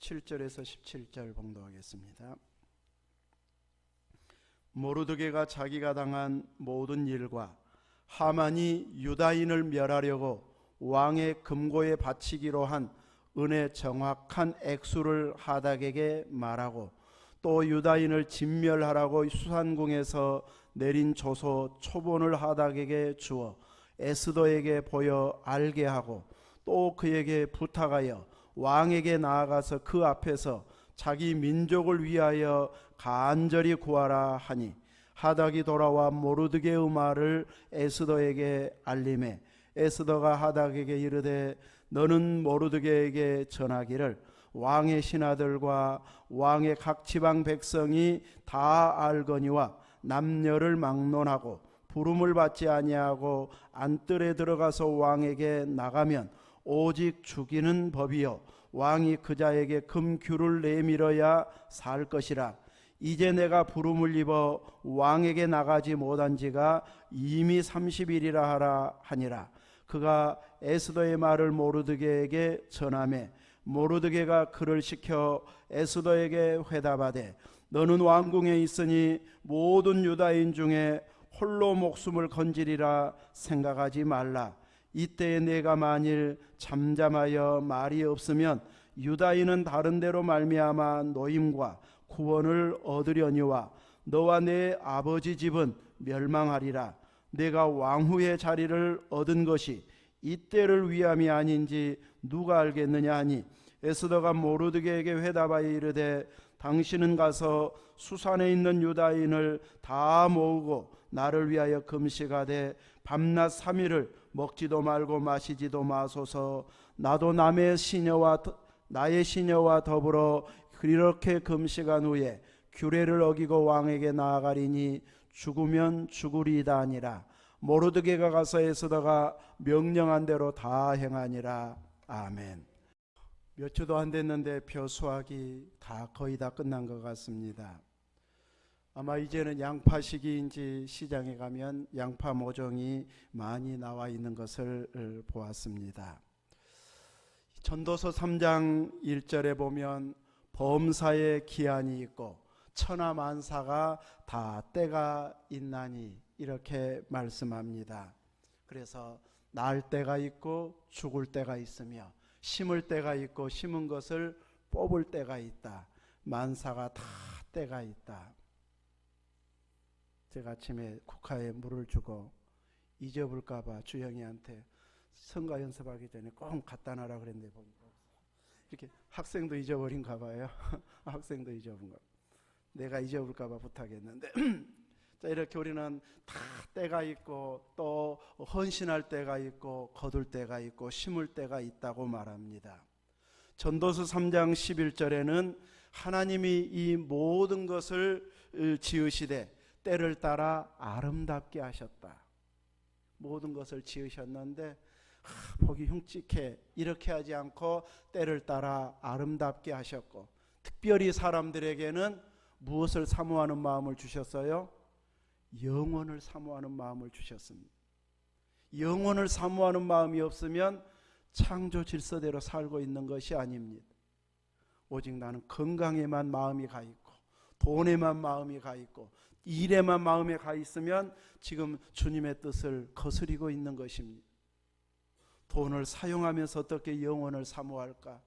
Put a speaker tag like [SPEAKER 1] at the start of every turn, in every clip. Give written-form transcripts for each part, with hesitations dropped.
[SPEAKER 1] 7절에서 17절 봉독하겠습니다. 모르드게가 자기가 당한 모든 일과 하만이 유다인을 멸하려고 왕의 금고에 바치기로 한 은의 정확한 액수를 하닥에게 말하고, 또 유다인을 진멸하라고 수산궁에서 내린 조서 초본을 하닥에게 주어 에스더에게 보여 알게 하고, 또 그에게 부탁하여 왕에게 나아가서 그 앞에서 자기 민족을 위하여 간절히 구하라 하니, 하닥이 돌아와 모르드게의 말을 에스더에게 알림해 에스더가 하닥에게 이르되, 너는 모르드게에게 전하기를 왕의 신하들과 왕의 각 지방 백성이 다 알거니와 남녀를 막론하고 부름을 받지 아니하고 안뜰에 들어가서 왕에게 나가면 오직 죽이는 법이요 왕이 그 자에게 금규를 내밀어야 살 것이라. 이제 내가 부름을 입어 왕에게 나가지 못한 지가 이미 30일이라 하라 하니라. 그가 에스더의 말을 모르드게에게 전하매 모르드게가 그를 시켜 에스더에게 회답하되, 너는 왕궁에 있으니 모든 유다인 중에 홀로 목숨을 건지리라 생각하지 말라. 이때에 내가 만일 잠잠하여 말이 없으면 유다인은 다른 데로 말미암아 노임과 구원을 얻으려니와 너와 내 아버지 집은 멸망하리라. 내가 왕후의 자리를 얻은 것이 이때를 위함이 아닌지 누가 알겠느냐 하니, 에스더가 모르드게에게 회답하여 이르되, 당신은 가서 수산에 있는 유다인을 다 모으고 나를 위하여 금식하되 밤낮 3일을 먹지도 말고 마시지도 마소서. 나도 나의 시녀와 더불어 그렇게 금식한 후에 규례를 어기고 왕에게 나아가리니 죽으면 죽으리이다 하니라. 모르드게가 가서 에스더가 명령한 대로 다 행하니라. 아멘. 몇 주도 안 됐는데 벼 수확이 거의 다 끝난 것 같습니다. 아마 이제는 양파 시기인지 시장에 가면 양파 모종이 많이 나와 있는 것을 보았습니다. 전도서 3장 1절에 보면 범사에 기한이 있고 천하만사가 다 때가 있나니 이렇게 말씀합니다. 그래서 날 때가 있고 죽을 때가 있으며 심을 때가 있고 심은 것을 뽑을 때가 있다. 만사가 다 때가 있다. 제가 아침에 국화에 물을 주고 잊어볼까 봐 주영이한테 성가 연습하기 전에 꼭 갖다 놔라 그랬는데 보니까 이렇게 학생도 잊어버린가 봐요. 학생도 잊어본 거. 내가 잊어볼까 봐 부탁했는데 자, 이렇게 우리는 다 때가 있고 또 헌신할 때가 있고 거둘 때가 있고 심을 때가 있다고 말합니다. 전도서 3장 11절에는 하나님이 이 모든 것을 지으시되 때를 따라 아름답게 하셨다. 모든 것을 지으셨는데 보기 흉측해 이렇게 하지 않고 때를 따라 아름답게 하셨고, 특별히 사람들에게는 무엇을 사모하는 마음을 주셨어요? 영혼을 사모하는 마음을 주셨습니다. 영혼을 사모하는 마음이 없으면 창조 질서대로 살고 있는 것이 아닙니다. 오직 나는 건강에만 마음이 가 있고 돈에만 마음이 가 있고 일에만 마음이 가 있으면 지금 주님의 뜻을 거스리고 있는 것입니다. 돈을 사용하면서 어떻게 영혼을 사모할까?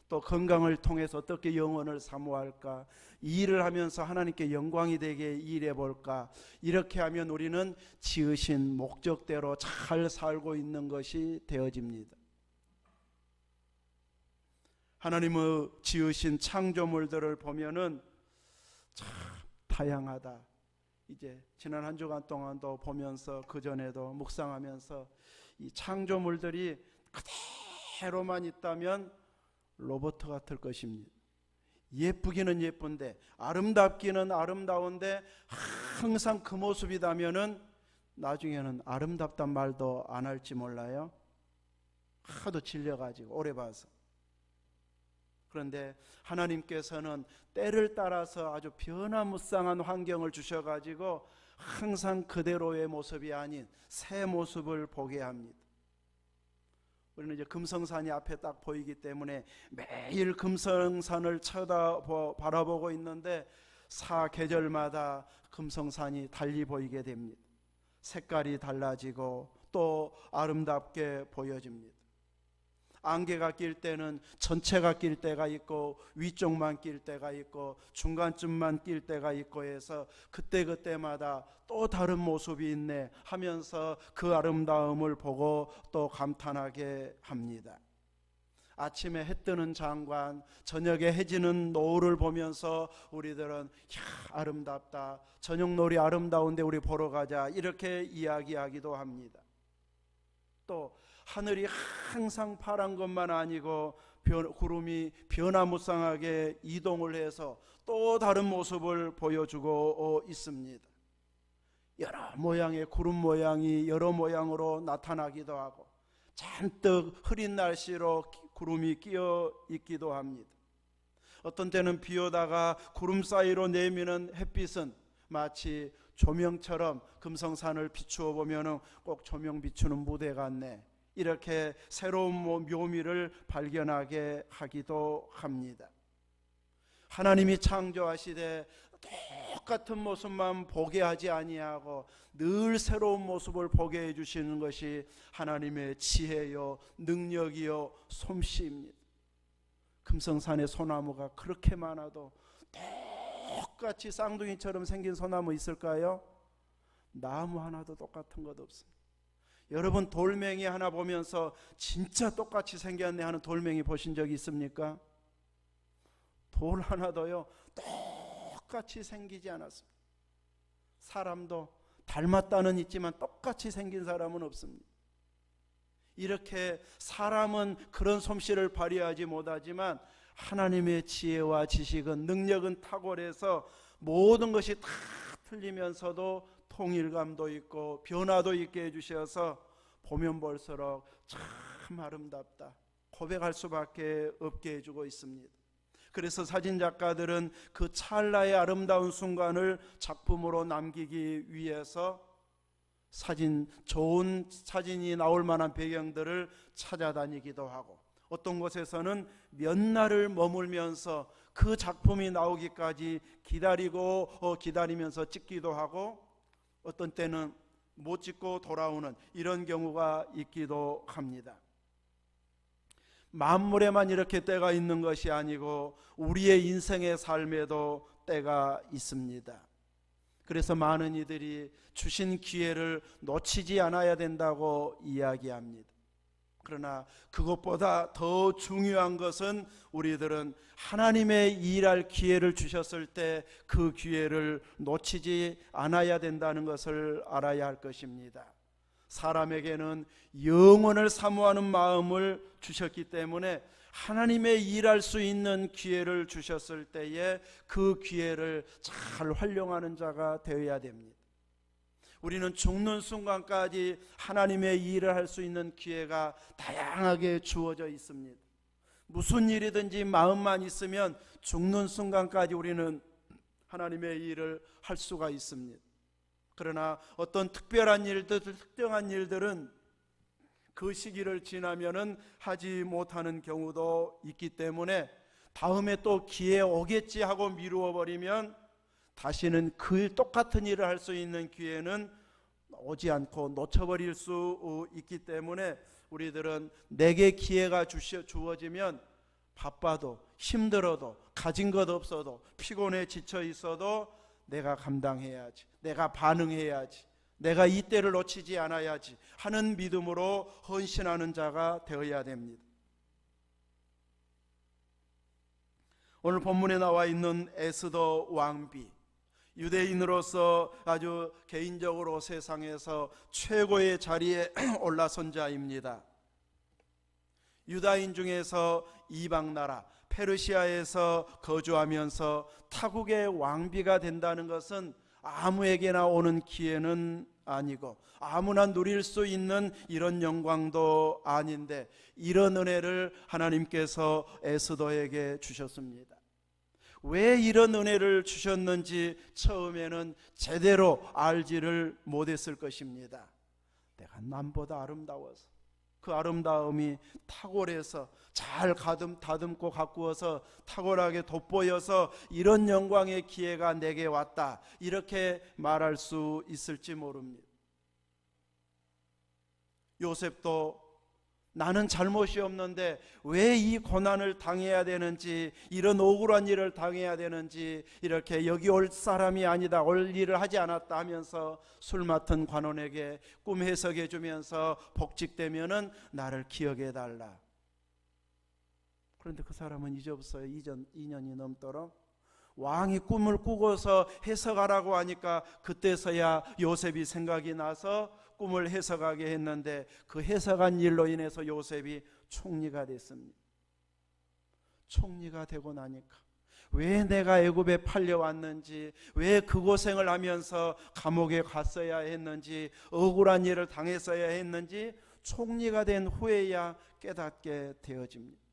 [SPEAKER 1] 또 건강을 통해서 어떻게 영혼을 사모할까? 일을 하면서 하나님께 영광이 되게 일해볼까? 이렇게 하면 우리는 지으신 목적대로 잘 살고 있는 것이 되어집니다. 하나님의 지으신 창조물들을 보면은 참 다양하다. 이제 지난 한 주간 동안도 보면서 그전에도 묵상하면서 이 창조물들이 그대로만 있다면 로봇 같을 것입니다. 예쁘기는 예쁜데 아름답기는 아름다운데 항상 그 모습이다면은 나중에는 아름답단 말도 안 할지 몰라요. 하도 질려가지고 오래 봐서. 그런데 하나님께서는 때를 따라서 아주 변화무쌍한 환경을 주셔가지고 항상 그대로의 모습이 아닌 새 모습을 보게 합니다. 우리는 이제 금성산이 앞에 딱 보이기 때문에 매일 금성산을 바라보고 있는데 사계절마다 금성산이 달리 보이게 됩니다. 색깔이 달라지고 또 아름답게 보여집니다. 안개가 낄 때는 전체가 낄 때가 있고 위쪽만 낄 때가 있고 중간쯤만 낄 때가 있고 해서 그때그때마다 또 다른 모습이 있네 하면서 그 아름다움을 보고 또 감탄하게 합니다. 아침에 해 뜨는 장관, 저녁에 해 지는 노을을 보면서 우리들은 아름답다, 저녁 노을이 아름다운데 우리 보러 가자 이렇게 이야기하기도 합니다. 또 하늘이 항상 파란 것만 아니고 구름이 변화무쌍하게 이동을 해서 또 다른 모습을 보여주고 있습니다. 여러 모양의 구름 모양이 여러 모양으로 나타나기도 하고 잔뜩 흐린 날씨로 구름이 끼어 있기도 합니다. 어떤 때는 비 오다가 구름 사이로 내미는 햇빛은 마치 조명처럼 금성산을 비추어 보면 꼭 조명 비추는 무대 같네, 이렇게 새로운 묘미를 발견하게 하기도 합니다. 하나님이 창조하시되 똑같은 모습만 보게 하지 아니하고 늘 새로운 모습을 보게 해주시는 것이 하나님의 지혜요 능력이요 솜씨입니다. 금성산의 소나무가 그렇게 많아도 똑같이 쌍둥이처럼 생긴 소나무 있을까요? 나무 하나도 똑같은 것 없습니다. 여러분 돌멩이 하나 보면서 진짜 똑같이 생겼네 하는 돌멩이 보신 적 있습니까? 돌 하나도요 똑같이 생기지 않았습니다. 사람도 닮았다는 있지만 똑같이 생긴 사람은 없습니다. 이렇게 사람은 그런 솜씨를 발휘하지 못하지만 하나님의 지혜와 지식은 능력은 탁월해서 모든 것이 다 틀리면서도 통일감도 있고 변화도 있게 해주셔서 보면 볼수록 참 아름답다 고백할 수밖에 없게 해주고 있습니다. 그래서 사진작가들은 그 찰나의 아름다운 순간을 작품으로 남기기 위해서 좋은 사진이 나올 만한 배경들을 찾아다니기도 하고 어떤 곳에서는 몇 날을 머물면서 그 작품이 나오기까지 기다리면서 찍기도 하고 어떤 때는 못 찍고 돌아오는 이런 경우가 있기도 합니다. 만물에만 이렇게 때가 있는 것이 아니고 우리의 인생의 삶에도 때가 있습니다. 그래서 많은 이들이 주신 기회를 놓치지 않아야 된다고 이야기합니다. 그러나 그것보다 더 중요한 것은 우리들은 하나님의 일할 기회를 주셨을 때 그 기회를 놓치지 않아야 된다는 것을 알아야 할 것입니다. 사람에게는 영원을 사모하는 마음을 주셨기 때문에 하나님의 일할 수 있는 기회를 주셨을 때에 그 기회를 잘 활용하는 자가 되어야 됩니다. 우리는 죽는 순간까지 하나님의 일을 할 수 있는 기회가 다양하게 주어져 있습니다. 무슨 일이든지 마음만 있으면 죽는 순간까지 우리는 하나님의 일을 할 수가 있습니다. 그러나 어떤 특별한 특정한 일들은 그 시기를 지나면은 하지 못하는 경우도 있기 때문에 다음에 또 기회 오겠지 하고 미루어 버리면 다시는 그 똑같은 일을 할 수 있는 기회는 오지 않고 놓쳐버릴 수 있기 때문에 우리들은 내게 기회가 주어지면 바빠도 힘들어도 가진 것 없어도 피곤해 지쳐 있어도 내가 감당해야지, 내가 반응해야지, 내가 이 때를 놓치지 않아야지 하는 믿음으로 헌신하는 자가 되어야 됩니다. 오늘 본문에 나와 있는 에스더 왕비, 유대인으로서 아주 개인적으로 세상에서 최고의 자리에 올라선 자입니다. 유다인 중에서 이방나라 페르시아에서 거주하면서 타국의 왕비가 된다는 것은 아무에게나 오는 기회는 아니고 아무나 누릴 수 있는 이런 영광도 아닌데 이런 은혜를 하나님께서 에스더에게 주셨습니다. 왜 이런 은혜를 주셨는지 처음에는 제대로 알지를 못했을 것입니다. 내가 남보다 아름다워서 그 아름다움이 탁월해서 잘 다듬고 가꾸어서 탁월하게 돋보여서 이런 영광의 기회가 내게 왔다, 이렇게 말할 수 있을지 모릅니다. 요셉도 나는 잘못이 없는데 왜 이 고난을 당해야 되는지, 이런 억울한 일을 당해야 되는지, 이렇게 여기 올 사람이 아니다, 올 일을 하지 않았다 하면서 술 맡은 관원에게 꿈 해석해 주면서 복직되면은 나를 기억해 달라. 그런데 그 사람은 잊었어요. 2년이 넘도록. 왕이 꿈을 꾸고서 해석하라고 하니까 그때서야 요셉이 생각이 나서 꿈을 해석하게 했는데, 그 해석한 일로 인해서 요셉이 총리가 됐습니다. 총리가 되고 나니까 왜 내가 애굽에 팔려왔는지, 왜 그 고생을 하면서 감옥에 갔어야 했는지, 억울한 일을 당했어야 했는지 총리가 된 후에야 깨닫게 되어집니다.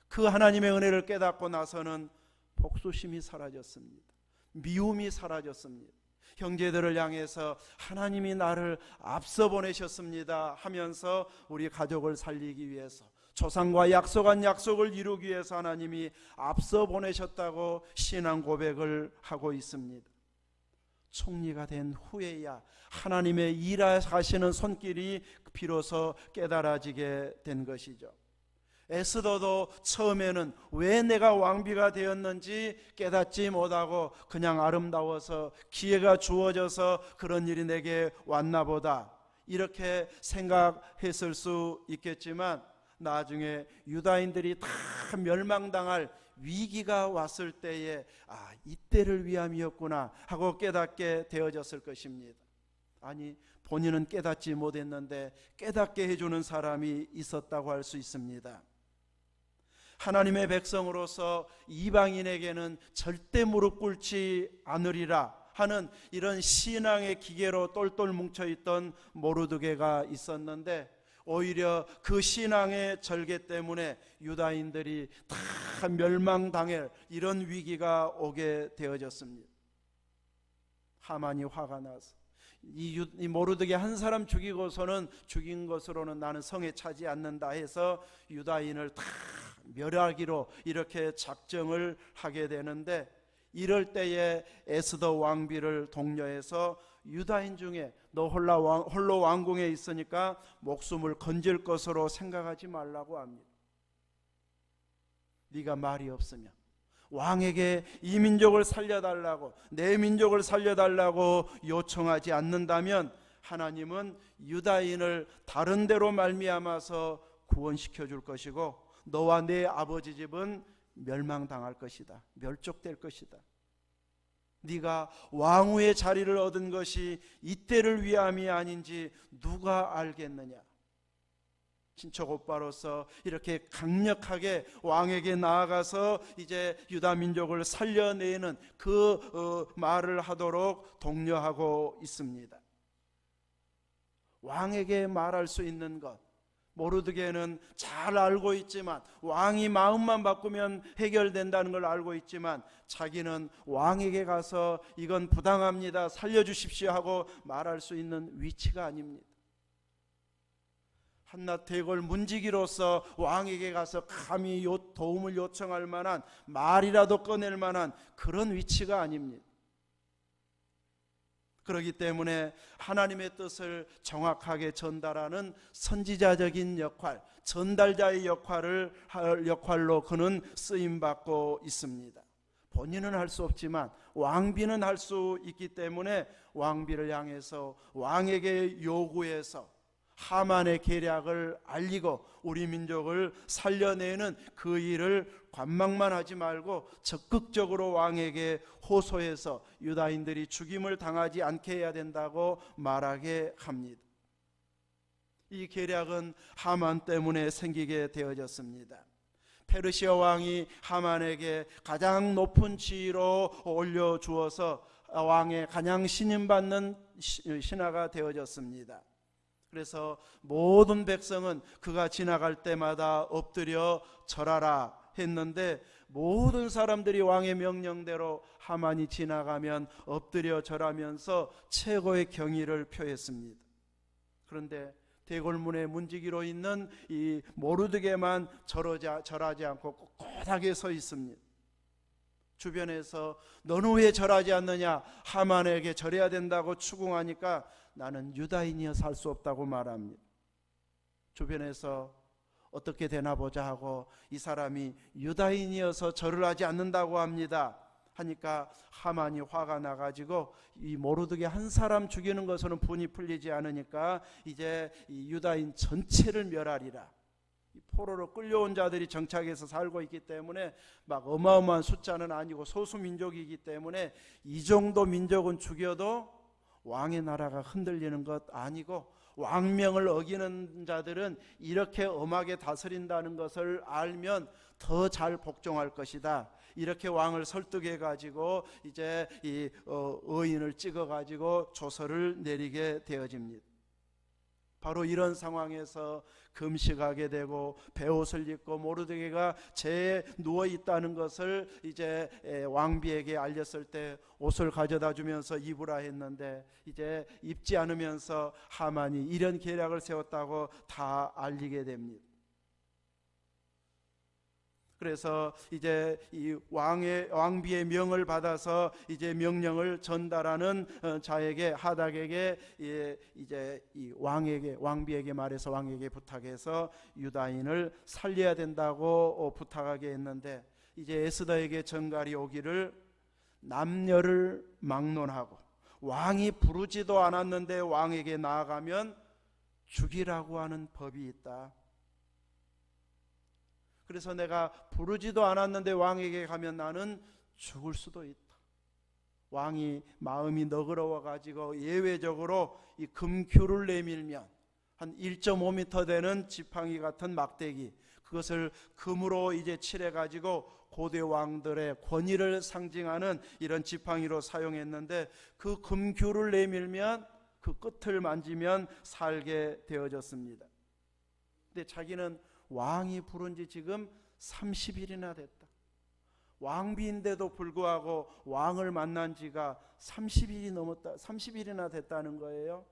[SPEAKER 1] 그 하나님의 은혜를 깨닫고 나서는 복수심이 사라졌습니다. 미움이 사라졌습니다. 형제들을 향해서 하나님이 나를 앞서 보내셨습니다 하면서 우리 가족을 살리기 위해서, 조상과 약속한 약속을 이루기 위해서 하나님이 앞서 보내셨다고 신앙 고백을 하고 있습니다. 총리가 된 후에야 하나님의 일하시는 손길이 비로소 깨달아지게 된 것이죠. 에스더도 처음에는 왜 내가 왕비가 되었는지 깨닫지 못하고 그냥 아름다워서 기회가 주어져서 그런 일이 내게 왔나 보다, 이렇게 생각했을 수 있겠지만, 나중에 유다인들이 다 멸망당할 위기가 왔을 때에 이때를 위함이었구나 하고 깨닫게 되어졌을 것입니다. 아니, 본인은 깨닫지 못했는데 깨닫게 해주는 사람이 있었다고 할 수 있습니다. 하나님의 백성으로서 이방인에게는 절대 무릎 꿇지 않으리라 하는 이런 신앙의 기계로 똘똘 뭉쳐있던 모르드게가 있었는데, 오히려 그 신앙의 절개 때문에 유다인들이 다 멸망당할 이런 위기가 오게 되어졌습니다. 하만이 화가 나서 이 모르드게 한 사람 죽이고서는 죽인 것으로는 나는 성에 차지 않는다 해서 유다인을 다 멸하기로 이렇게 작정을 하게 되는데, 이럴 때에 에스더 왕비를 독려해서 유다인 중에 너 홀로 왕궁에 있으니까 목숨을 건질 것으로 생각하지 말라고 합니다. 네가 말이 없으면 왕에게 이 민족을 살려달라고, 내 민족을 살려달라고 요청하지 않는다면 하나님은 유다인을 다른 데로 말미암아서 구원시켜 줄 것이고 너와 내 아버지 집은 멸망당할 것이다, 멸족될 것이다. 네가 왕후의 자리를 얻은 것이 이때를 위함이 아닌지 누가 알겠느냐. 친척 오빠로서 이렇게 강력하게 왕에게 나아가서 이제 유다 민족을 살려내는 그 말을 하도록 독려하고 있습니다. 왕에게 말할 수 있는 것, 모르드게는 잘 알고 있지만, 왕이 마음만 바꾸면 해결된다는 걸 알고 있지만, 자기는 왕에게 가서 이건 부당합니다, 살려주십시오 하고 말할 수 있는 위치가 아닙니다. 한낱 대궐 문지기로서 왕에게 가서 감히 도움을 요청할 만한, 말이라도 꺼낼 만한 그런 위치가 아닙니다. 그렇기 때문에 하나님의 뜻을 정확하게 전달하는 선지자적인 역할, 전달자의 역할로 그는 쓰임받고 있습니다. 본인은 할 수 없지만 왕비는 할 수 있기 때문에 왕비를 향해서 왕에게 요구해서 하만의 계략을 알리고 우리 민족을 살려내는 그 일을 관망만 하지 말고 적극적으로 왕에게 호소해서 유다인들이 죽임을 당하지 않게 해야 된다고 말하게 합니다. 이 계략은 하만 때문에 생기게 되어졌습니다. 페르시아 왕이 하만에게 가장 높은 지위로 올려주어서 왕의 가장 신임받는 신하가 되어졌습니다. 그래서 모든 백성은 그가 지나갈 때마다 엎드려 절하라 했는데, 모든 사람들이 왕의 명령대로 하만이 지나가면 엎드려 절하면서 최고의 경의를 표했습니다. 그런데 대궐문의 문지기로 있는 이 모르드게만 절하지 않고 꼿꼿하게 서 있습니다. 주변에서 너는 왜 절하지 않느냐, 하만에게 절해야 된다고 추궁하니까 나는 유다인이어서 할 수 없다고 말합니다. 주변에서 어떻게 되나 보자 하고 이 사람이 유다인이어서 절을 하지 않는다고 합니다. 하니까 하만이 화가 나가지고 이 모르드게 한 사람 죽이는 것으로는 분이 풀리지 않으니까 이제 이 유다인 전체를 멸하리라. 포로로 끌려온 자들이 정착해서 살고 있기 때문에 막 어마어마한 숫자는 아니고 소수민족이기 때문에 이 정도 민족은 죽여도 왕의 나라가 흔들리는 것 아니고, 왕명을 어기는 자들은 이렇게 엄하게 다스린다는 것을 알면 더 잘 복종할 것이다. 이렇게 왕을 설득해 가지고 이제 이 의인을 찍어 가지고 조서를 내리게 되어집니다. 바로 이런 상황에서 금식하게 되고 베옷을 입고 모르드게가 재에 누워 있다는 것을 이제 왕비에게 알렸을 때 옷을 가져다 주면서 입으라 했는데 이제 입지 않으면서 하만이 이런 계략을 세웠다고 다 알리게 됩니다. 그래서 이제 이 왕비의 명을 받아서 이제 명령을 전달하는 자에게, 하닥에게 이제 이 왕비에게 말해서 왕에게 부탁해서 유다인을 살려야 된다고 부탁하게 했는데, 이제 에스더에게 전갈이 오기를 남녀를 막론하고 왕이 부르지도 않았는데 왕에게 나아가면 죽이라고 하는 법이 있다. 그래서 내가 부르지도 않았는데 왕에게 가면 나는 죽을 수도 있다. 왕이 마음이 너그러워 가지고 예외적으로 이 금큐를 내밀면 한 1.5m 되는 지팡이 같은 막대기, 그것을 금으로 이제 칠해 가지고 고대 왕들의 권위를 상징하는 이런 지팡이로 사용했는데, 그 금큐를 내밀면 그 끝을 만지면 살게 되어졌습니다. 근데 자기는 왕이 부른 지 지금 30일이나 됐다. 왕비인데도 불구하고 왕을 만난 지가 30일이 넘었다. 30일이나 됐다는 거예요.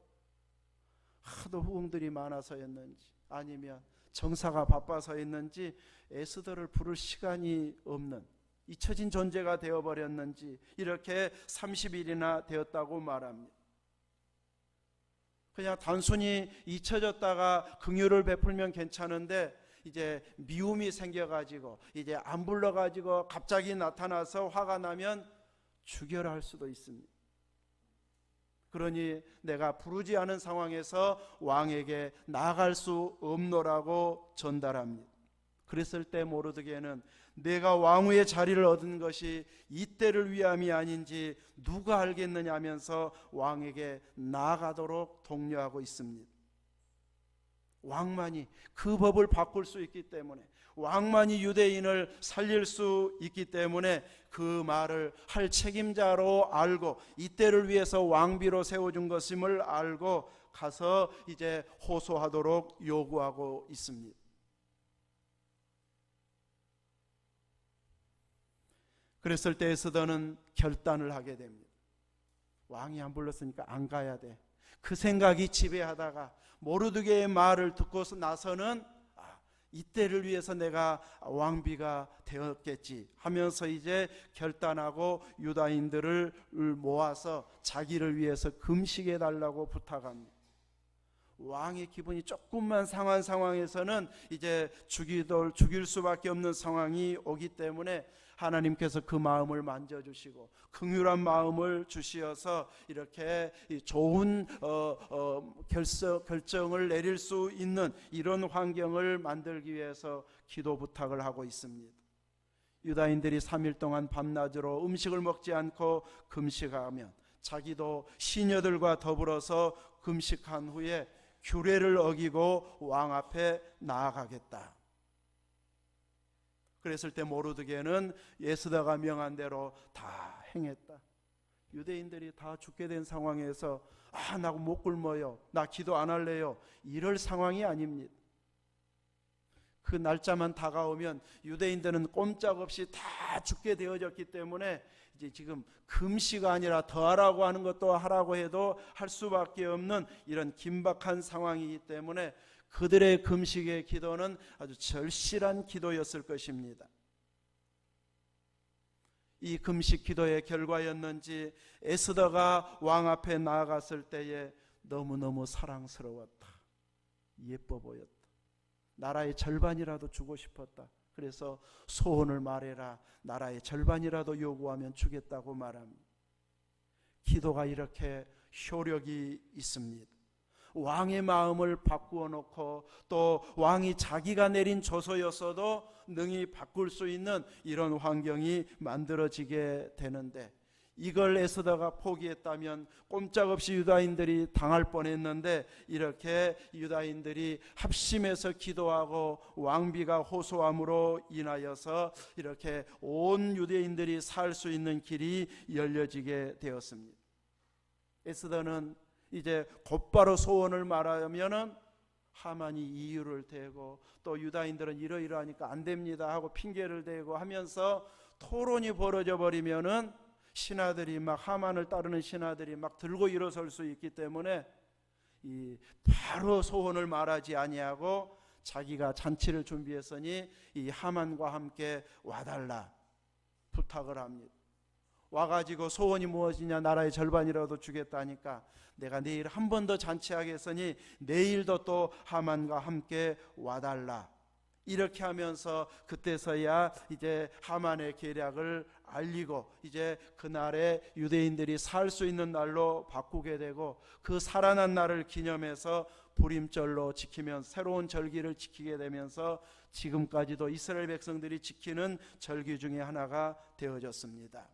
[SPEAKER 1] 하도 후궁들이 많아서였는지 아니면 정사가 바빠서였는지 에스더를 부를 시간이 없는 잊혀진 존재가 되어버렸는지 이렇게 30일이나 되었다고 말합니다. 그냥 단순히 잊혀졌다가 긍휼을 베풀면 괜찮은데 이제 미움이 생겨가지고 이제 안 불러가지고 갑자기 나타나서 화가 나면 죽여라 할 수도 있습니다. 그러니 내가 부르지 않은 상황에서 왕에게 나아갈 수 없노라고 전달합니다. 그랬을 때 모르드게는 내가 왕후의 자리를 얻은 것이 이때를 위함이 아닌지 누가 알겠느냐 하면서 왕에게 나아가도록 독려하고 있습니다. 왕만이 그 법을 바꿀 수 있기 때문에, 왕만이 유대인을 살릴 수 있기 때문에 그 말을 할 책임자로 알고 이때를 위해서 왕비로 세워준 것임을 알고 가서 이제 호소하도록 요구하고 있습니다. 그랬을 때 에스더는 결단을 하게 됩니다. 왕이 안 불렀으니까 안 가야 돼. 그 생각이 지배하다가 모르드게의 말을 듣고서 나서는 이때를 위해서 내가 왕비가 되었겠지 하면서 이제 결단하고 유다인들을 모아서 자기를 위해서 금식해 달라고 부탁합니다. 왕의 기분이 조금만 상한 상황에서는 이제 죽일 수밖에 없는 상황이 오기 때문에 하나님께서 그 마음을 만져주시고 긍휼한 마음을 주시어서 이렇게 좋은 결정을 내릴 수 있는 이런 환경을 만들기 위해서 기도 부탁을 하고 있습니다. 유다인들이 3일 동안 밤낮으로 음식을 먹지 않고 금식하면 자기도 시녀들과 더불어서 금식한 후에 규례를 어기고 왕 앞에 나아가겠다. 그랬을 때 모르드게는 에스더가 명한 대로 다 행했다. 유대인들이 다 죽게 된 상황에서 나 못 굶어요, 나 기도 안 할래요, 이럴 상황이 아닙니다. 그 날짜만 다가오면 유대인들은 꼼짝없이 다 죽게 되어졌기 때문에 이제 지금 금시가 아니라 더 하라고 하는 것도 하라고 해도 할 수밖에 없는 이런 긴박한 상황이기 때문에 그들의 금식의 기도는 아주 절실한 기도였을 것입니다. 이 금식 기도의 결과였는지 에스더가 왕 앞에 나아갔을 때에 너무너무 사랑스러웠다. 예뻐 보였다. 나라의 절반이라도 주고 싶었다. 그래서 소원을 말해라. 나라의 절반이라도 요구하면 주겠다고 말합니다. 기도가 이렇게 효력이 있습니다. 왕의 마음을 바꾸어 놓고 또 왕이 자기가 내린 조서였어도 능히 바꿀 수 있는 이런 환경이 만들어지게 되는데, 이걸 에스더가 포기했다면 꼼짝없이 유다인들이 당할 뻔했는데, 이렇게 유다인들이 합심해서 기도하고 왕비가 호소함으로 인하여서 이렇게 온 유대인들이 살 수 있는 길이 열려지게 되었습니다. 에스더는 이제 곧바로 소원을 말하면은 하만이 이유를 대고 또 유다인들은 이러이러하니까 안 됩니다 하고 핑계를 대고 하면서 토론이 벌어져 버리면은 신하들이 막 하만을 따르는 신하들이 막 들고 일어설 수 있기 때문에 이 바로 소원을 말하지 아니하고 자기가 잔치를 준비했으니 이 하만과 함께 와달라 부탁을 합니다. 와가지고 소원이 무엇이냐, 나라의 절반이라도 주겠다니까 내가 내일 한 번 더 잔치하겠으니 내일도 또 하만과 함께 와달라. 이렇게 하면서 그때서야 이제 하만의 계략을 알리고 이제 그날에 유대인들이 살 수 있는 날로 바꾸게 되고, 그 살아난 날을 기념해서 불임절로 지키면 새로운 절기를 지키게 되면서 지금까지도 이스라엘 백성들이 지키는 절기 중에 하나가 되어졌습니다.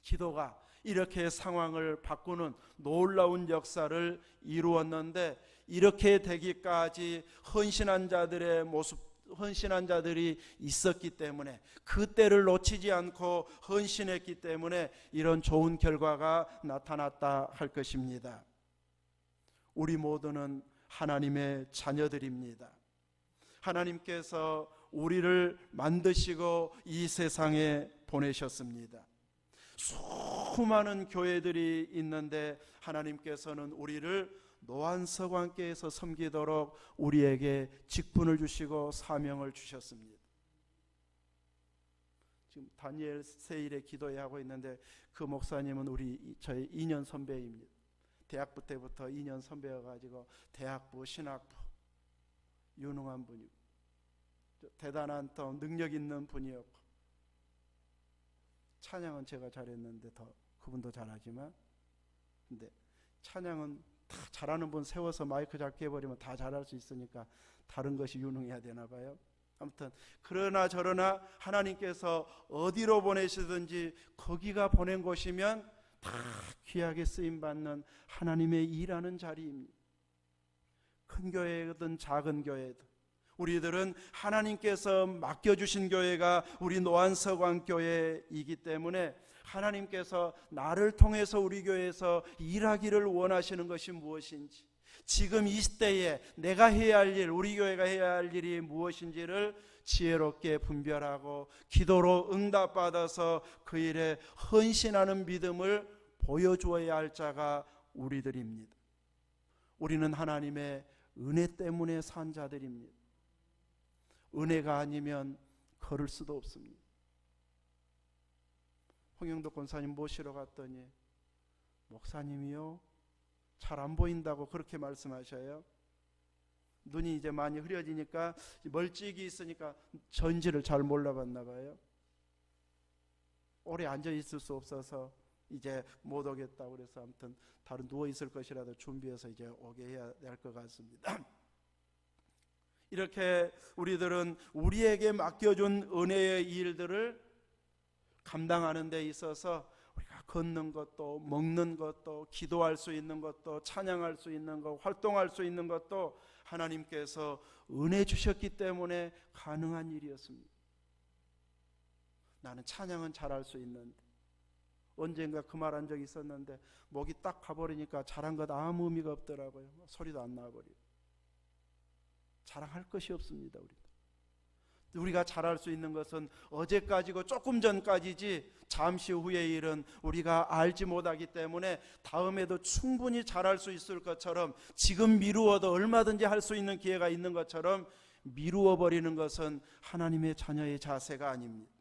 [SPEAKER 1] 기도가 이렇게 상황을 바꾸는 놀라운 역사를 이루었는데, 이렇게 되기까지 헌신한 자들의 모습, 헌신한 자들이 있었기 때문에, 그 때를 놓치지 않고 헌신했기 때문에 이런 좋은 결과가 나타났다 할 것입니다. 우리 모두는 하나님의 자녀들입니다. 하나님께서 우리를 만드시고 이 세상에 보내셨습니다. 수많은 교회들이 있는데 하나님께서는 우리를 노안서관께에서 섬기도록 우리에게 직분을 주시고 사명을 주셨습니다. 지금 다니엘 세일의 기도회 하고 있는데 그 목사님은 저희 2년 선배입니다. 대학부 때부터 2년 선배여가지고 대학부, 신학부 유능한 분이고 대단한 또 능력 있는 분이었고, 찬양은 제가 잘했는데 더 그분도 잘하지만, 근데 찬양은 다 잘하는 분 세워서 마이크 잡게 해버리면 다 잘할 수 있으니까 다른 것이 유능해야 되나 봐요. 아무튼 그러나 저러나 하나님께서 어디로 보내시든지 거기가 보낸 곳이면 다 귀하게 쓰임받는 하나님의 일하는 자리입니다. 큰 교회든 작은 교회든 우리들은 하나님께서 맡겨주신 교회가 우리 노안서관교회이기 때문에 하나님께서 나를 통해서 우리 교회에서 일하기를 원하시는 것이 무엇인지, 지금 이 시대에 내가 해야 할 일, 우리 교회가 해야 할 일이 무엇인지를 지혜롭게 분별하고 기도로 응답받아서 그 일에 헌신하는 믿음을 보여주어야 할 자가 우리들입니다. 우리는 하나님의 은혜 때문에 산 자들입니다. 은혜가 아니면 걸을 수도 없습니다. 홍영도 권사님 모시러 갔더니 목사님이요? 잘 안 보인다고 그렇게 말씀하셔요. 눈이 이제 많이 흐려지니까 멀찍이 있으니까 전지를 잘 몰라봤나 봐요. 오래 앉아 있을 수 없어서 이제 못 오겠다고 그래서 아무튼 다른 누워 있을 것이라도 준비해서 이제 오게 해야 될 것 같습니다. 이렇게 우리들은 우리에게 맡겨준 은혜의 일들을 감당하는 데 있어서 우리가 걷는 것도 먹는 것도 기도할 수 있는 것도 찬양할 수 있는 것, 활동할 수 있는 것도 하나님께서 은혜 주셨기 때문에 가능한 일이었습니다. 나는 찬양은 잘할 수 있는데, 언젠가 그 말 한 적이 있었는데 목이 딱 가버리니까 잘한 것 아무 의미가 없더라고요. 소리도 안 나버리고. 자랑할 것이 없습니다. 우리가 잘할 수 있는 것은 어제까지고 조금 전까지지 잠시 후의 일은 우리가 알지 못하기 때문에 다음에도 충분히 잘할 수 있을 것처럼, 지금 미루어도 얼마든지 할 수 있는 기회가 있는 것처럼 미루어 버리는 것은 하나님의 자녀의 자세가 아닙니다.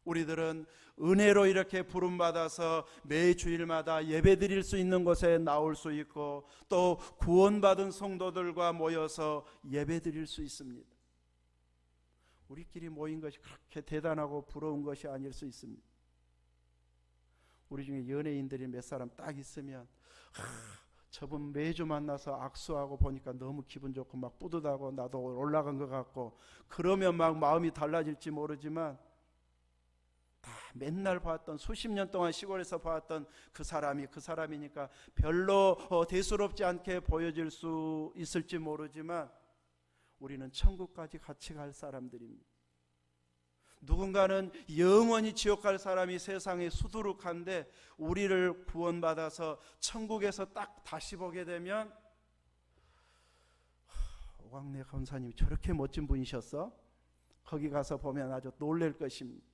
[SPEAKER 1] 우리들은 은혜로 이렇게 부름받아서 매 주일마다 예배드릴 수 있는 곳에 나올 수 있고, 또 구원받은 성도들과 모여서 예배드릴 수 있습니다. 우리끼리 모인 것이 그렇게 대단하고 부러운 것이 아닐 수 있습니다. 우리 중에 연예인들이 몇 사람 딱 있으면 저분 매주 만나서 악수하고 보니까 너무 기분 좋고 막 뿌듯하고 나도 올라간 것 같고, 그러면 막 마음이 달라질지 모르지만 다 맨날 봤던, 수십 년 동안 시골에서 봤던 그 사람이 그 사람이니까 별로 대수롭지 않게 보여질 수 있을지 모르지만 우리는 천국까지 같이 갈 사람들입니다. 누군가는 영원히 지옥 갈 사람이 세상에 수두룩한데, 우리를 구원받아서 천국에서 딱 다시 보게 되면 오광래 권사님이 저렇게 멋진 분이셨어? 거기 가서 보면 아주 놀랄 것입니다.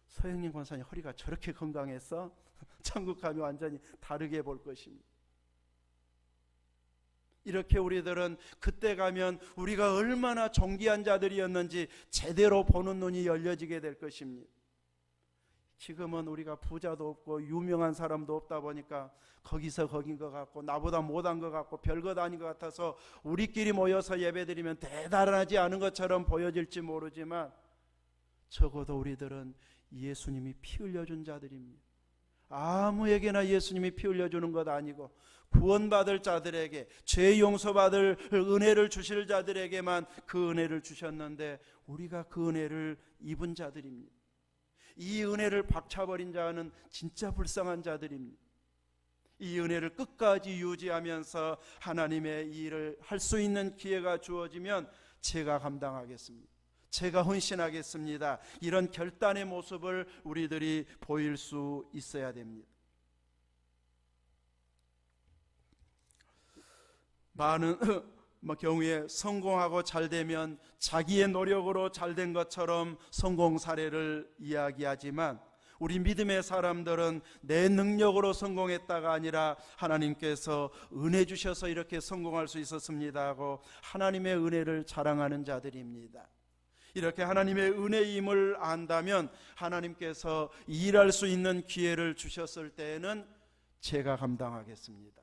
[SPEAKER 1] 서영민 권사님 허리가 저렇게 건강했어? 천국 가면 완전히 다르게 볼 것입니다. 이렇게 우리들은 그때 가면 우리가 얼마나 존귀한 자들이었는지 제대로 보는 눈이 열려지게 될 것입니다. 지금은 우리가 부자도 없고 유명한 사람도 없다 보니까 거기서 거긴 것 같고 나보다 못한 것 같고 별것 아닌 것 같아서 우리끼리 모여서 예배드리면 대단하지 않은 것처럼 보여질지 모르지만, 적어도 우리들은 예수님이 피 흘려준 자들입니다. 아무에게나 예수님이 피 흘려주는 것 아니고 구원받을 자들에게, 죄 용서받을 은혜를 주실 자들에게만 그 은혜를 주셨는데, 우리가 그 은혜를 입은 자들입니다. 이 은혜를 박차버린 자는 진짜 불쌍한 자들입니다. 이 은혜를 끝까지 유지하면서 하나님의 일을 할 수 있는 기회가 주어지면 제가 감당하겠습니다, 제가 헌신하겠습니다, 이런 결단의 모습을 우리들이 보일 수 있어야 됩니다. 많은 경우에 성공하고 잘되면 자기의 노력으로 잘된 것처럼 성공 사례를 이야기하지만, 우리 믿음의 사람들은 내 능력으로 성공했다가 아니라 하나님께서 은혜 주셔서 이렇게 성공할 수 있었습니다 하고 하나님의 은혜를 자랑하는 자들입니다. 이렇게 하나님의 은혜임을 안다면 하나님께서 일할 수 있는 기회를 주셨을 때에는 제가 감당하겠습니다,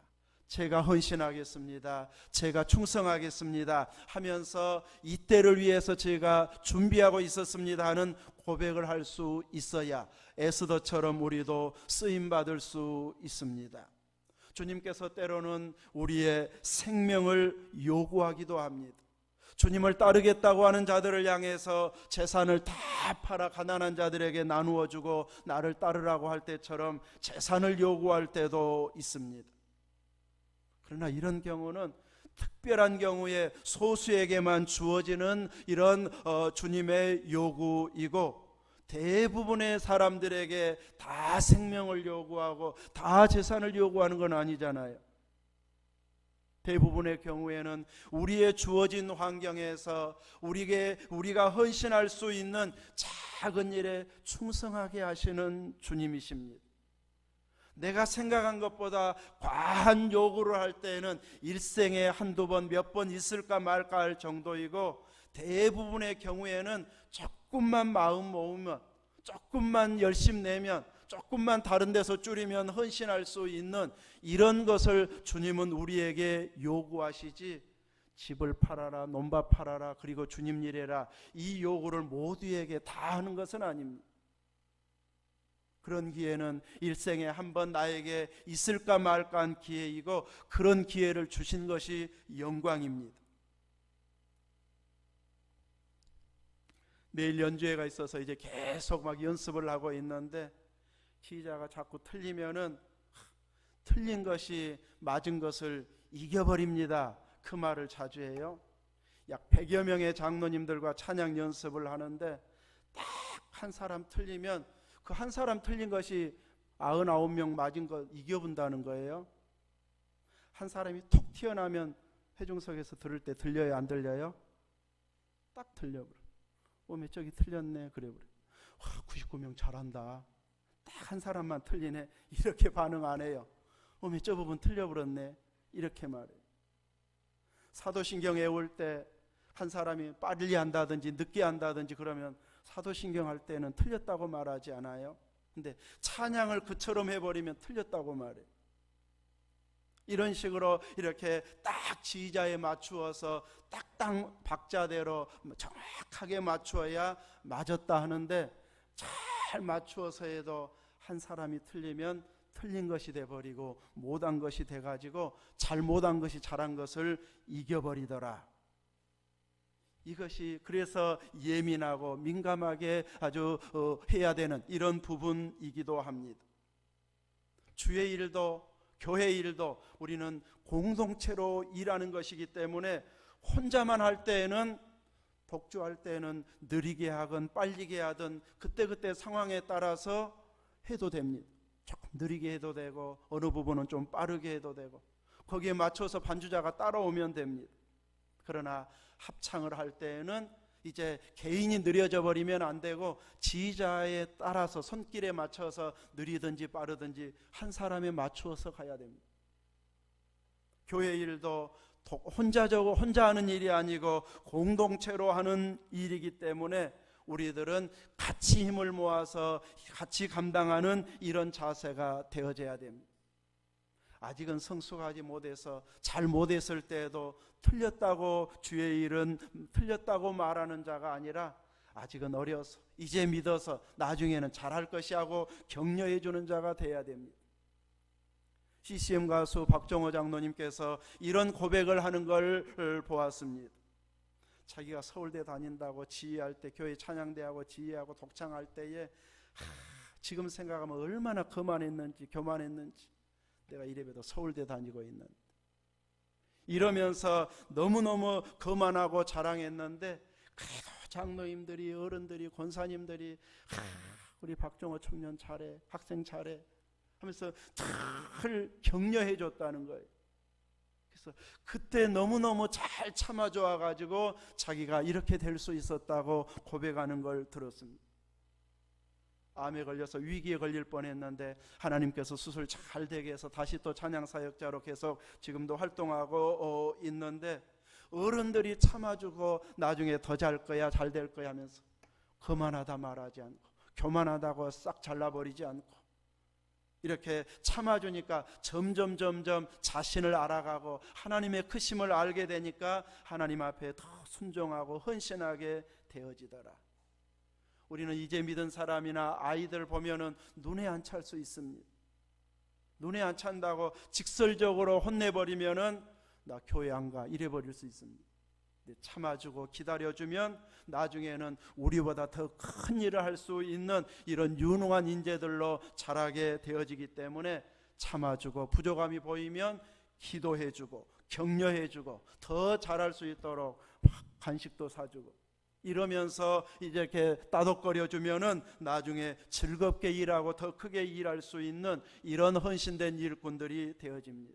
[SPEAKER 1] 제가 헌신하겠습니다, 제가 충성하겠습니다 하면서 이때를 위해서 제가 준비하고 있었습니다 하는 고백을 할 수 있어야 에스더처럼 우리도 쓰임받을 수 있습니다. 주님께서 때로는 우리의 생명을 요구하기도 합니다. 주님을 따르겠다고 하는 자들을 향해서 재산을 다 팔아 가난한 자들에게 나누어 주고 나를 따르라고 할 때처럼 재산을 요구할 때도 있습니다. 그러나 이런 경우는 특별한 경우에 소수에게만 주어지는 이런 주님의 요구이고, 대부분의 사람들에게 다 생명을 요구하고 다 재산을 요구하는 건 아니잖아요. 대부분의 경우에는 우리의 주어진 환경에서 우리가 헌신할 수 있는 작은 일에 충성하게 하시는 주님이십니다. 내가 생각한 것보다 과한 요구를 할 때에는 일생에 한두 번, 몇 번 있을까 말까 할 정도이고, 대부분의 경우에는 조금만 마음 모으면, 조금만 열심 내면, 조금만 다른 데서 줄이면 헌신할 수 있는 이런 것을 주님은 우리에게 요구하시지, 집을 팔아라, 논밭 팔아라, 그리고 주님 일해라, 이 요구를 모두에게 다 하는 것은 아닙니다. 그런 기회는 일생에 한 번 나에게 있을까 말까 한 기회이고, 그런 기회를 주신 것이 영광입니다. 내일 연주회가 있어서 이제 계속 막 연습을 하고 있는데, 기자가 자꾸 틀리면은 틀린 것이 맞은 것을 이겨버립니다. 그 말을 자주 해요. 약 100여 명의 장로님들과 찬양 연습을 하는데 딱 한 사람 틀리면 그 한 사람 틀린 것이 99명 맞은 거 이겨본다는 거예요. 한 사람이 톡 튀어나오면 회중석에서 들을 때 들려요, 안 들려요? 딱 들려버려. 오메 저기 틀렸네, 그래버려. 와, 99명 잘한다. 딱 한 사람만 틀리네. 이렇게 반응 안 해요. 오메 저 부분 틀려버렸네. 이렇게 말해요. 사도신경 외울 때 한 사람이 빨리 한다든지 늦게 한다든지 그러면 사도신경 할 때는 틀렸다고 말하지 않아요? 근데 찬양을 그처럼 해버리면 틀렸다고 말해요. 이런 식으로 이렇게 딱 지휘자에 맞추어서 딱딱 박자대로 정확하게 맞추어야 맞았다 하는데, 잘 맞추어서 해도 한 사람이 틀리면 틀린 것이 돼버리고 못한 것이 돼가지고 잘못한 것이 잘한 것을 이겨버리더라. 이것이 그래서 예민하고 민감하게 아주 해야 되는 이런 부분이기도 합니다. 주의 일도 교회 일도 우리는 공동체로 일하는 것이기 때문에 혼자만 할 때에는, 독주할 때는 느리게 하건 빨리게 하든 그때그때 상황에 따라서 해도 됩니다. 조금 느리게 해도 되고 어느 부분은 좀 빠르게 해도 되고 거기에 맞춰서 반주자가 따라오면 됩니다. 그러나 합창을 할 때에는 이제 개인이 느려져 버리면 안 되고 지휘자에 따라서 손길에 맞춰서 느리든지 빠르든지 한 사람에 맞추어서 가야 됩니다. 교회 일도 혼자 하는 일이 아니고 공동체로 하는 일이기 때문에 우리들은 같이 힘을 모아서 같이 감당하는 이런 자세가 되어져야 됩니다. 아직은 성숙하지 못해서 잘 못했을 때에도 틀렸다고, 주의 일은 틀렸다고 말하는 자가 아니라 아직은 어려서 이제 믿어서 나중에는 잘할 것이 하고 격려해 주는 자가 돼야 됩니다. CCM 가수 박정호 장로님께서 이런 고백을 하는 걸 보았습니다. 자기가 서울대 다닌다고 지휘할 때, 교회 찬양대하고 지휘하고 독창할 때에 지금 생각하면 얼마나 교만했는지 내가 이래봬도 서울대 다니고 있는데, 이러면서 너무너무 거만하고 자랑했는데, 그래도 장로님들이, 어른들이, 권사님들이 우리 박정호 청년 잘해, 학생 잘해 하면서 늘 격려해 줬다는 거예요. 그래서 그때 너무너무 잘 참아줘 가지고 자기가 이렇게 될 수 있었다고 고백하는 걸 들었습니다. 암에 걸려서 위기에 걸릴 뻔했는데 하나님께서 수술 잘 되게 해서 다시 또 찬양사역자로 계속 지금도 활동하고 있는데, 어른들이 참아주고 나중에 더 잘 거야, 잘 될 거야 하면서 거만하다 말하지 않고, 교만하다고 싹 잘라버리지 않고 이렇게 참아주니까 점점 자신을 알아가고 하나님의 크심을 알게 되니까 하나님 앞에 더 순종하고 헌신하게 되어지더라. 우리는 이제 믿은 사람이나 아이들 보면은 눈에 안 찰 수 있습니다. 눈에 안 찬다고 직설적으로 혼내버리면은 나 교회 안 가 이래버릴 수 있습니다. 근데 참아주고 기다려주면 나중에는 우리보다 더 큰 일을 할 수 있는 이런 유능한 인재들로 자라게 되어지기 때문에 참아주고 부족함이 보이면 기도해주고 격려해주고 더 잘할 수 있도록 간식도 사주고 이러면서 이렇게 따독거려주면은 나중에 즐겁게 일하고 더 크게 일할 수 있는 이런 헌신된 일꾼들이 되어집니다.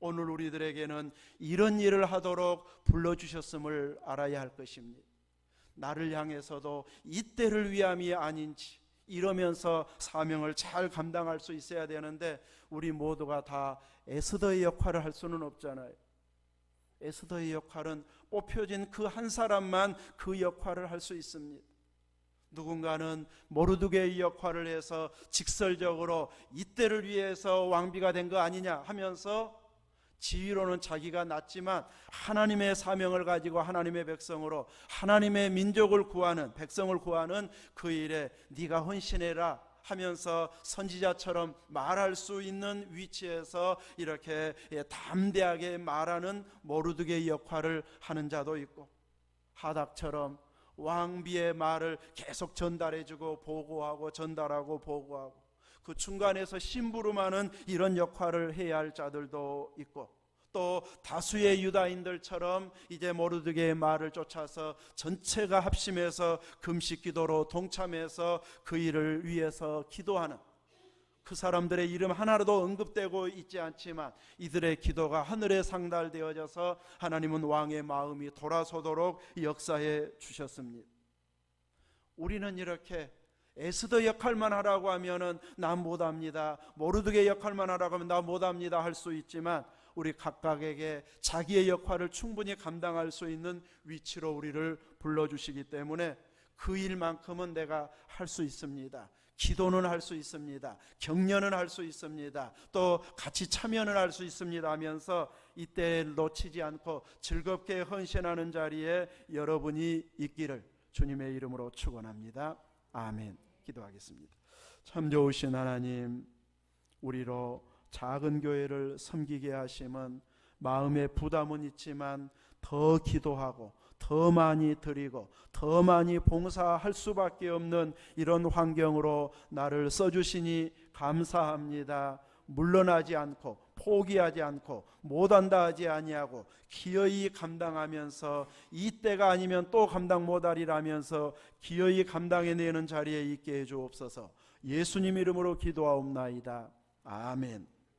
[SPEAKER 1] 오늘 우리들에게는 이런 일을 하도록 불러주셨음을 알아야 할 것입니다. 나를 향해서도 이때를 위함이 아닌지 이러면서 사명을 잘 감당할 수 있어야 되는데, 우리 모두가 다 에스더의 역할을 할 수는 없잖아요. 에스더의 역할은 뽑혀진 그 한 사람만 그 역할을 할 수 있습니다. 누군가는 모르드게의 역할을 해서 직설적으로 이때를 위해서 왕비가 된 거 아니냐 하면서 지위로는 자기가 낮지만 하나님의 사명을 가지고 하나님의 백성으로 하나님의 민족을 구하는, 백성을 구하는 그 일에 네가 헌신해라 하면서 선지자처럼 말할 수 있는 위치에서 이렇게 담대하게 말하는 모르드게의 역할을 하는 자도 있고, 하닥처럼 왕비의 말을 계속 전달해주고 보고하고 전달하고 보고하고 그 중간에서 심부름하는 이런 역할을 해야 할 자들도 있고, 또 다수의 유다인들처럼 이제 모르드게의 말을 쫓아서 전체가 합심해서 금식 기도로 동참해서 그 일을 위해서 기도하는, 그 사람들의 이름 하나라도 언급되고 있지 않지만 이들의 기도가 하늘에 상달되어져서 하나님은 왕의 마음이 돌아서도록 역사해 주셨습니다. 우리는 이렇게 에스더 역할만 하라고 하면은 난 못합니다, 모르드게 역할만 하라고 하면 나 못합니다 할 수 있지만 우리 각각에게 자기의 역할을 충분히 감당할 수 있는 위치로 우리를 불러주시기 때문에 그 일만큼은 내가 할 수 있습니다. 기도는 할 수 있습니다. 격려는 할 수 있습니다. 또 같이 참여는 할 수 있습니다 하면서 이때를 놓치지 않고 즐겁게 헌신하는 자리에 여러분이 있기를 주님의 이름으로 축원합니다. 아멘. 기도하겠습니다. 참 좋으신 하나님, 우리로 작은 교회를 섬기게 하심은 마음의 부담은 있지만 더 기도하고 더 많이 드리고 더 많이 봉사할 수밖에 없는 이런 환경으로 나를 써주시니 감사합니다. 물러나지 않고 포기하지 않고 못한다 하지 아니하고 기어이 감당하면서 이때가 아니면 또 감당 못하리라면서 기어이 감당해내는 자리에 있게 해주옵소서. 예수님 이름으로 기도하옵나이다. 아멘.